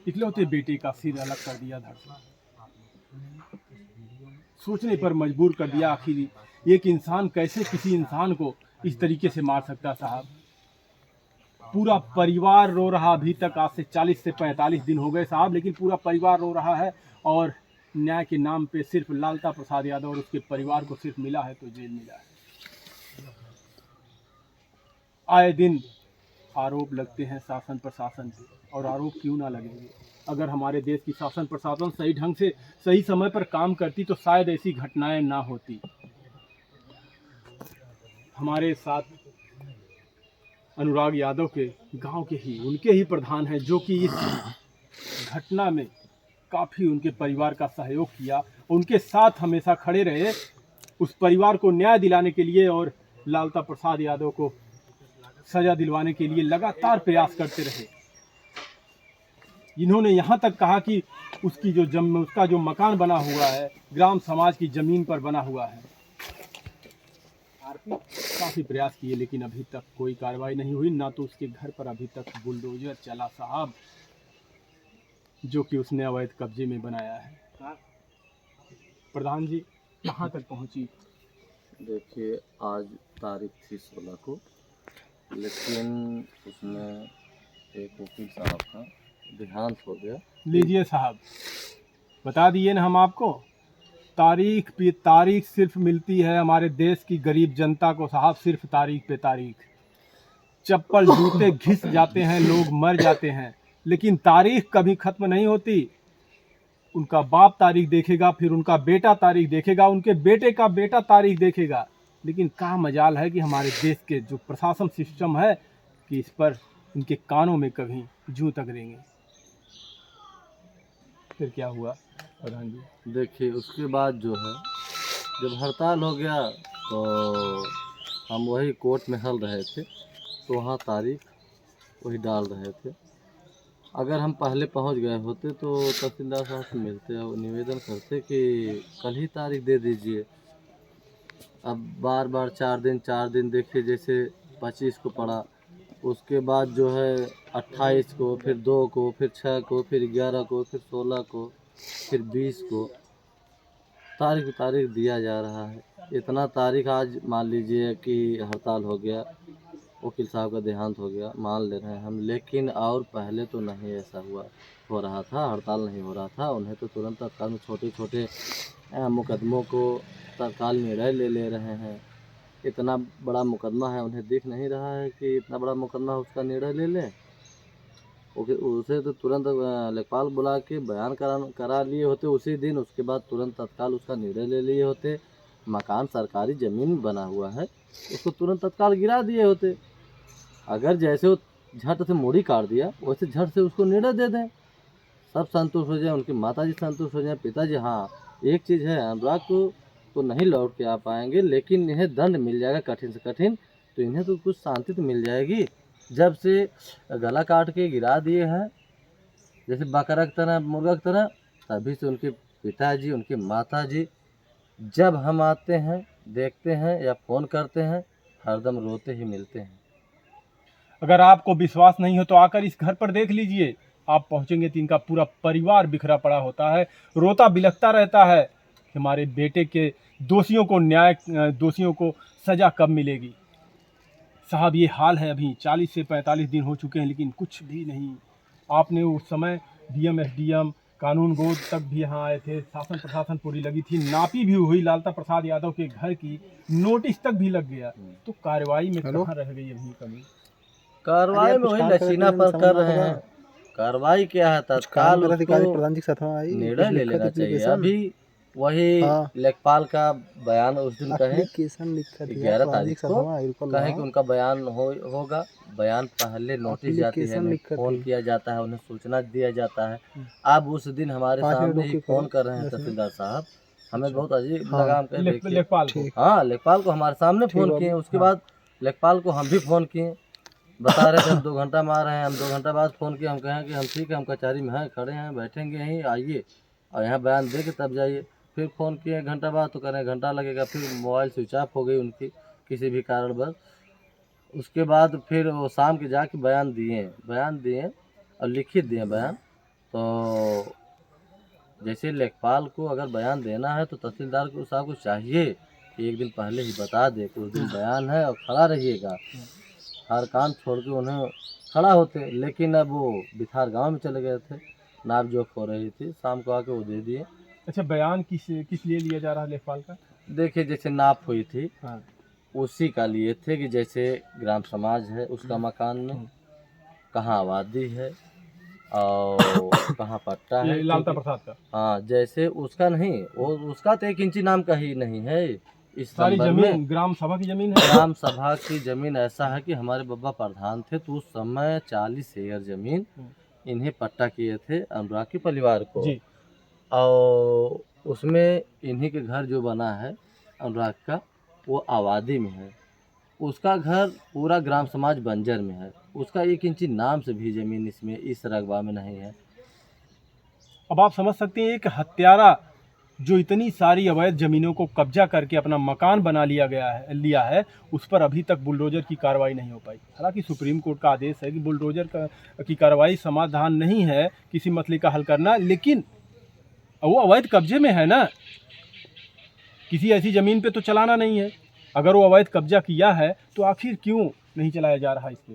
इकलौते बेटे का सिर अलग कर दिया धड़ से। सोचने पर मजबूर कर दिया आखिर एक इंसान कैसे किसी इंसान को इस तरीके से मार सकता साहब। पूरा परिवार रो रहा अभी तक, आज से 40 से 45 दिन हो गए साहब, लेकिन पूरा परिवार रो रहा है। और न्याय के नाम पे सिर्फ लालता प्रसाद यादव और उसके परिवार को सिर्फ मिला है तो जेल मिला है। आए दिन आरोप लगते हैं शासन प्रशासन पे, और आरोप क्यों ना लगेंगे। अगर हमारे देश की शासन प्रशासन सही ढंग से सही समय पर काम करती तो शायद ऐसी घटनाएं ना होती। हमारे साथ अनुराग यादव के गांव के ही उनके ही प्रधान हैं जो कि इस घटना में काफ़ी उनके परिवार का सहयोग किया, उनके साथ हमेशा खड़े रहे उस परिवार को न्याय दिलाने के लिए, और लालता प्रसाद यादव को सजा दिलवाने के लिए लगातार प्रयास करते रहे। इन्होंने यहाँ तक कहा कि उसका जो मकान बना हुआ है ग्राम समाज की ज़मीन पर बना हुआ है। काफ़ी प्रयास किए लेकिन अभी तक कोई कार्रवाई नहीं हुई, ना तो उसके घर पर अभी तक बुलडोजर चला साहब, जो कि उसने अवैध कब्जे में बनाया है। प्रधान जी कहाँ तक पहुँची? देखिए, आज तारीख थी 16 को, लेकिन उसमें एक वकील साहब का देहांत हो गया। लीजिए साहब, बता दिए ना हम आपको, तारीख पे तारीख सिर्फ मिलती है हमारे देश की गरीब जनता को साहब, सिर्फ तारीख पे तारीख। चप्पल जूते घिस जाते हैं, लोग मर जाते हैं, लेकिन तारीख कभी खत्म नहीं होती। उनका बाप तारीख देखेगा, फिर उनका बेटा तारीख देखेगा, उनके बेटे का बेटा तारीख देखेगा। लेकिन क्या मजाल है कि हमारे देश के जो प्रशासन सिस्टम है कि इस पर इनके कानों में कभी जूं तक रहेंगे। फिर क्या हुआ प्रधान जी? देखिए, उसके बाद जो है, जब हड़ताल हो गया तो हम वही कोर्ट में हल रहे थे, तो वहाँ तारीख वही डाल रहे थे। अगर हम पहले पहुँच गए होते तो तहसीलदार साहब से मिलते और निवेदन करते कि कल ही तारीख दे दीजिए। अब बार बार 4 दिन देखिए, जैसे 25 को पड़ा, उसके बाद जो है 28 को, फिर 2 को, फिर 6 को, फिर 11 को, फिर 16 को, फिर 20 को, तारीख दिया जा रहा है। इतना तारीख, आज मान लीजिए कि हड़ताल हो गया, वकील साहब का देहांत हो गया, मान ले रहे हैं हम, लेकिन और पहले तो नहीं ऐसा हो रहा था, हड़ताल नहीं हो रहा था। उन्हें तो तुरंत तत्काल में छोटे छोटे मुकदमों को तत्काल निर्णय ले रहे हैं। इतना बड़ा मुकदमा है, उन्हें दिख नहीं रहा है कि इतना बड़ा मुकदमा उसका निर्णय ले लें। उसे तो तुरंत लेखपाल बुला के बयान करा लिए होते उसी दिन, उसके बाद तुरंत तत्काल उसका निर्णय ले लिए होते। मकान सरकारी ज़मीन बना हुआ है, उसको तुरंत तत्काल गिरा दिए होते। अगर जैसे वो झट से मूड़ी काट दिया, वैसे झट से उसको निर्णय दे दें, सब संतुष्ट हो जाए, उनकी माताजी संतुष्ट हो जाए, पिताजी। हाँ, एक चीज़ है, अनुराग को तो नहीं लौट के आ पाएंगे, लेकिन इन्हें दंड मिल जाएगा कठिन से कठिन, तो इन्हें तो कुछ शांति तो मिल जाएगी। जब से गला काट के गिरा दिए हैं, जैसे बकरा की तरह, मुर्गा की तरह, तभी से उनके पिताजी, उनकी माताजी जब हम आते हैं, देखते हैं या फ़ोन करते हैं, हरदम रोते ही मिलते हैं। अगर आपको विश्वास नहीं हो तो आकर इस घर पर देख लीजिए। आप पहुंचेंगे तो इनका पूरा परिवार बिखरा पड़ा होता है, रोता बिलखता रहता है कि हमारे बेटे के दोषियों को सजा कब मिलेगी। साहब ये हाल है, अभी 40 से 45 दिन हो चुके हैं लेकिन कुछ भी नहीं। आपने उस समय डीएम एसडीएम कानून गोद तक भी यहाँ आए थे, शासन प्रशासन पूरी लगी थी, नापी भी हुई लालता प्रसाद यादव के घर की, नोटिस तक भी लग गया, तो कार्रवाई में कहाँ रह गई अभी कमी? कार्रवाई में वही लचीनापन कर रहे हैं। कार्रवाई क्या है, तत्काल उसको निर्णय ले लेना चाहिए। अभी वही लेखपाल का बयान उस दिन कहे 11 तारीख को कहे कि उनका बयान होगा। बयान पहले नोटिस जाती है, फ़ोन किया जाता है, उन्हें सूचना दिया जाता है। अब उस दिन हमारे सामने ही फ़ोन कर रहे हैं तहसीलदार साहब, हमें बहुत अजीब लगा। हम कहे लेखपाल को, हाँ, लेखपाल को हमारे सामने फ़ोन किए। उसके बाद लेखपाल को हम भी फ़ोन किए, बता रहे थे हम 2 घंटा में आ रहे हैं। हम 2 घंटा बाद फ़ोन किए, हम कहें कि हम ठीक है, हम कचहरी में हैं, खड़े हैं, बैठेंगे यहीं, आइए और यहाँ बयान दे के तब जाइए। फिर फ़ोन किए घंटा बाद, तो कह रहे हैं घंटा लगेगा। फिर मोबाइल स्विच ऑफ हो गई उनकी किसी भी कारणवश। उसके बाद फिर वो शाम के जाके बयान दिए और लिखित दिए बयान तो जैसे लेखपाल को अगर बयान देना है तो तहसीलदार को साहब को चाहिए कि एक दिन पहले ही बता दे कि उस दिन बयान है और खड़ा रहिएगा। हर काम छोड़ के उन्हें खड़ा होते, लेकिन अब वो बिथार गांव में चले गए थे, नाप जोख हो रही थी, शाम को आके वो दे दिए। अच्छा, बयान किस किस लिए लिया जा रहा है लेखपाल का? देखिए जैसे नाप हुई थी हाँ। उसी का लिए थे कि जैसे ग्राम समाज है उसका मकान में कहाँ आबादी है और कहाँ पट्टा है, ये लालता क्योंकि प्रसाद का हाँ जैसे उसका नहीं, वो उसका तो 1 इंची नाम का ही नहीं है। इस सारी संबंध में जमीन ग्राम सभा की जमीन है। ग्राम सभा की जमीन ऐसा है कि हमारे बाबा प्रधान थे तो उस समय 40 एकड़ जमीन इन्हें पट्टा किए थे अनुराग के परिवार को जी। और उसमें इन्हीं के घर जो बना है अनुराग का वो आबादी में है, उसका घर पूरा ग्राम समाज बंजर में है, उसका 1 इंची नाम से भी जमीन इसमें इस रकबा में नहीं है। अब आप समझ सकते हैं एक हत्यारा जो इतनी सारी अवैध जमीनों को कब्जा करके अपना मकान बना लिया है, उस पर अभी तक बुलडोजर की कार्रवाई नहीं हो पाई। हालांकि सुप्रीम कोर्ट का आदेश है कि बुलडोजर की कार्रवाई समाधान नहीं है किसी मसले का हल करना, लेकिन वो अवैध कब्जे में है ना, किसी ऐसी ज़मीन पे तो चलाना नहीं है। अगर वो अवैध कब्जा किया है तो आखिर क्यों नहीं चलाया जा रहा इस पे?